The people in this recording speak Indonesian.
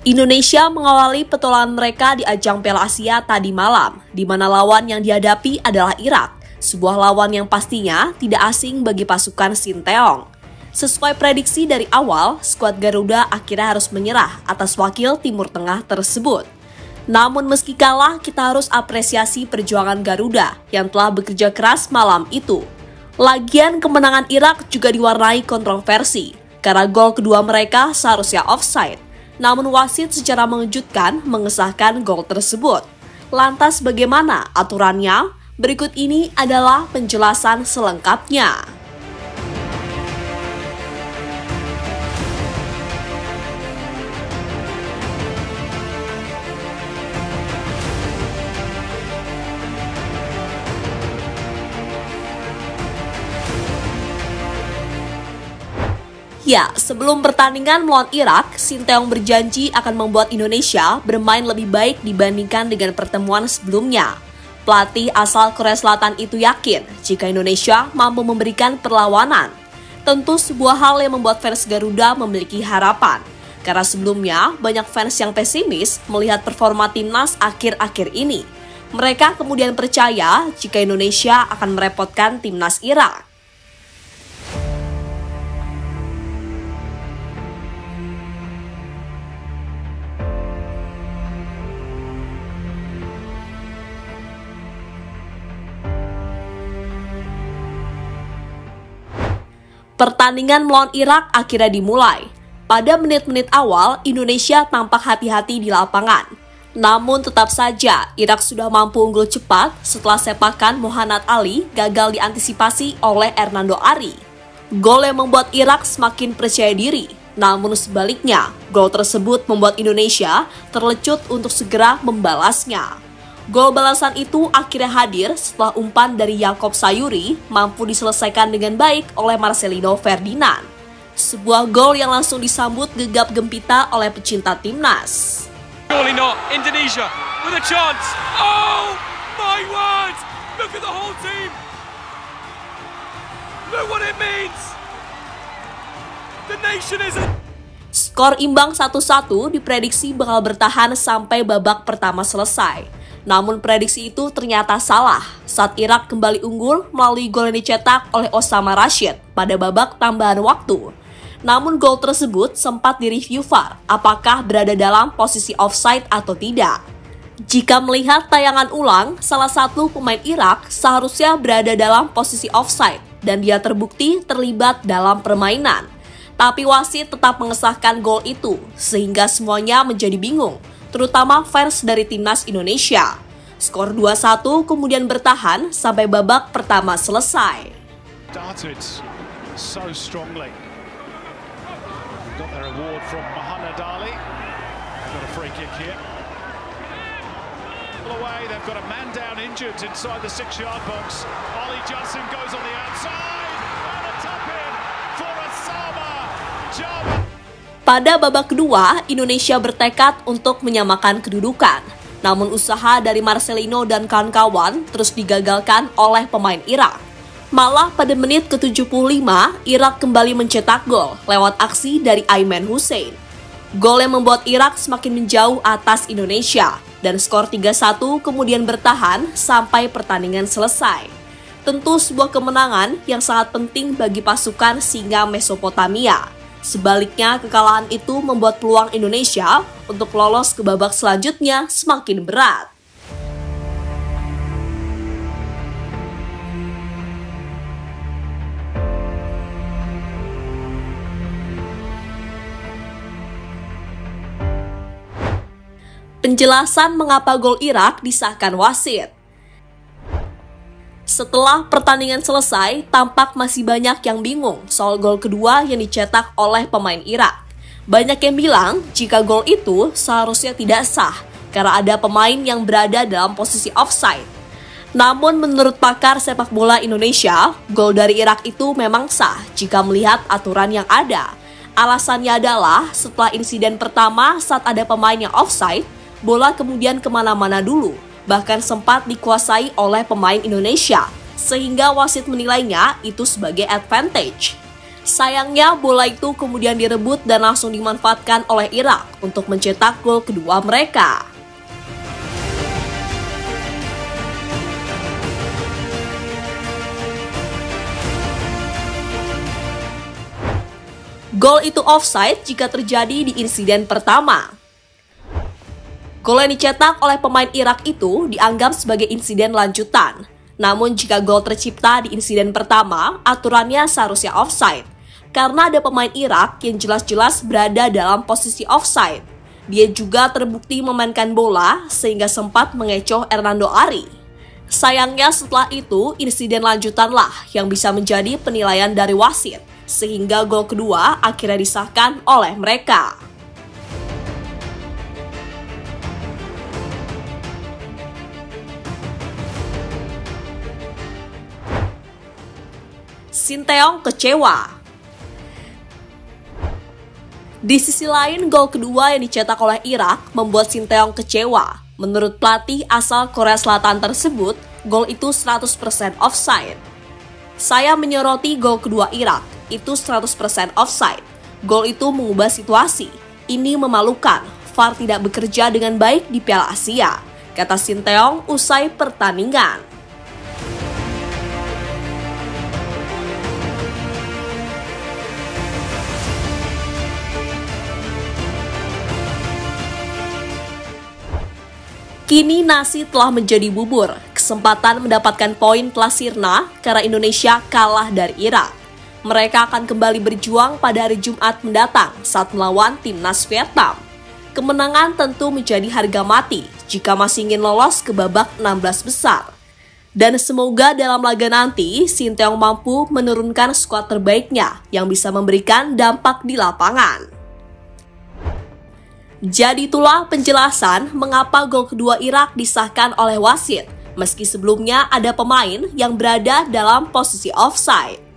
Indonesia mengawali petualangan mereka di ajang Piala Asia tadi malam, di mana lawan yang dihadapi adalah Irak, sebuah lawan yang pastinya tidak asing bagi pasukan Sinteyong. Sesuai prediksi dari awal, skuad Garuda akhirnya harus menyerah atas wakil Timur Tengah tersebut. Namun meski kalah, kita harus apresiasi perjuangan Garuda yang telah bekerja keras malam itu. Lagian kemenangan Irak juga diwarnai kontroversi, karena gol kedua mereka seharusnya offside. Namun wasit secara mengejutkan mengesahkan gol tersebut. Lantas bagaimana aturannya? Berikut ini adalah penjelasan selengkapnya. Ya, sebelum pertandingan melawan Irak, Sinteyong berjanji akan membuat Indonesia bermain lebih baik dibandingkan dengan pertemuan sebelumnya. Pelatih asal Korea Selatan itu yakin jika Indonesia mampu memberikan perlawanan. Tentu sebuah hal yang membuat fans Garuda memiliki harapan. Karena sebelumnya banyak fans yang pesimis melihat performa timnas akhir-akhir ini. Mereka kemudian percaya jika Indonesia akan merepotkan timnas Irak. Pertandingan melawan Irak akhirnya dimulai. Pada menit-menit awal, Indonesia tampak hati-hati di lapangan. Namun tetap saja, Irak sudah mampu unggul cepat setelah sepakan Mohanad Ali gagal diantisipasi oleh Hernando Ari. Gol yang membuat Irak semakin percaya diri. Namun sebaliknya, gol tersebut membuat Indonesia terlecut untuk segera membalasnya. Gol balasan itu akhirnya hadir setelah umpan dari Yaakob Sayuri mampu diselesaikan dengan baik oleh Marcelino Ferdinand. Sebuah gol yang langsung disambut gegap gempita oleh pecinta timnas. Surely not. Indonesia with a chance. Oh my word! Look at the whole team. Look what it means. The nation is. Skor imbang 1-1 diprediksi bakal bertahan sampai babak pertama selesai. Namun prediksi itu ternyata salah saat Irak kembali unggul melalui gol yang dicetak oleh Osama Rashid pada babak tambahan waktu. Namun gol tersebut sempat direview VAR apakah berada dalam posisi offside atau tidak. Jika melihat tayangan ulang, salah satu pemain Irak seharusnya berada dalam posisi offside dan dia terbukti terlibat dalam permainan. Tapi wasit tetap mengesahkan gol itu sehingga semuanya menjadi bingung, terutama fans dari timnas Indonesia. Skor 2-1 kemudian bertahan sampai babak pertama selesai. Started so strongly. Got their award from Mohanad Ali. Got a free kick here. Away, they've got a man down injured inside the 6-yard box. Ollie Johnson goes on the outside and a tap in for Osama Jama. Pada babak kedua, Indonesia bertekad untuk menyamakan kedudukan. Namun usaha dari Marcelino dan kawan-kawan terus digagalkan oleh pemain Irak. Malah pada menit ke-75, Irak kembali mencetak gol lewat aksi dari Aiman Hussein. Gol yang membuat Irak semakin menjauh atas Indonesia dan skor 3-1 kemudian bertahan sampai pertandingan selesai. Tentu sebuah kemenangan yang sangat penting bagi pasukan Singa Mesopotamia. Sebaliknya, kekalahan itu membuat peluang Indonesia untuk lolos ke babak selanjutnya semakin berat. Penjelasan mengapa gol Irak disahkan wasit. Setelah pertandingan selesai, tampak masih banyak yang bingung soal gol kedua yang dicetak oleh pemain Irak. Banyak yang bilang jika gol itu seharusnya tidak sah karena ada pemain yang berada dalam posisi offside. Namun menurut pakar sepak bola Indonesia, gol dari Irak itu memang sah jika melihat aturan yang ada. Alasannya adalah setelah insiden pertama saat ada pemain yang offside, bola kemudian kemana-mana dulu. Bahkan sempat dikuasai oleh pemain Indonesia, sehingga wasit menilainya itu sebagai advantage. Sayangnya bola itu kemudian direbut dan langsung dimanfaatkan oleh Irak untuk mencetak gol kedua mereka. Gol itu offside jika terjadi di insiden pertama. Gol yang dicetak oleh pemain Irak itu dianggap sebagai insiden lanjutan. Namun jika gol tercipta di insiden pertama, aturannya seharusnya offside. Karena ada pemain Irak yang jelas-jelas berada dalam posisi offside. Dia juga terbukti memainkan bola sehingga sempat mengecoh Hernando Ari. Sayangnya setelah itu, insiden lanjutanlah yang bisa menjadi penilaian dari wasit. Sehingga gol kedua akhirnya disahkan oleh mereka. Sinteyong kecewa. Di sisi lain, gol kedua yang dicetak oleh Irak membuat Sinteyong kecewa. Menurut pelatih asal Korea Selatan tersebut, gol itu 100% offside. Saya menyoroti gol kedua Irak, itu 100% offside. Gol itu mengubah situasi. Ini memalukan, VAR tidak bekerja dengan baik di Piala Asia, kata Sinteyong usai pertandingan. Kini nasi telah menjadi bubur. Kesempatan mendapatkan poin telah sirna karena Indonesia kalah dari Irak. Mereka akan kembali berjuang pada hari Jumat mendatang saat melawan timnas Vietnam. Kemenangan tentu menjadi harga mati jika masih ingin lolos ke babak 16 besar. Dan semoga dalam laga nanti, Sinteyong mampu menurunkan skuad terbaiknya yang bisa memberikan dampak di lapangan. Jadi itulah penjelasan mengapa gol kedua Irak disahkan oleh wasit, meski sebelumnya ada pemain yang berada dalam posisi offside.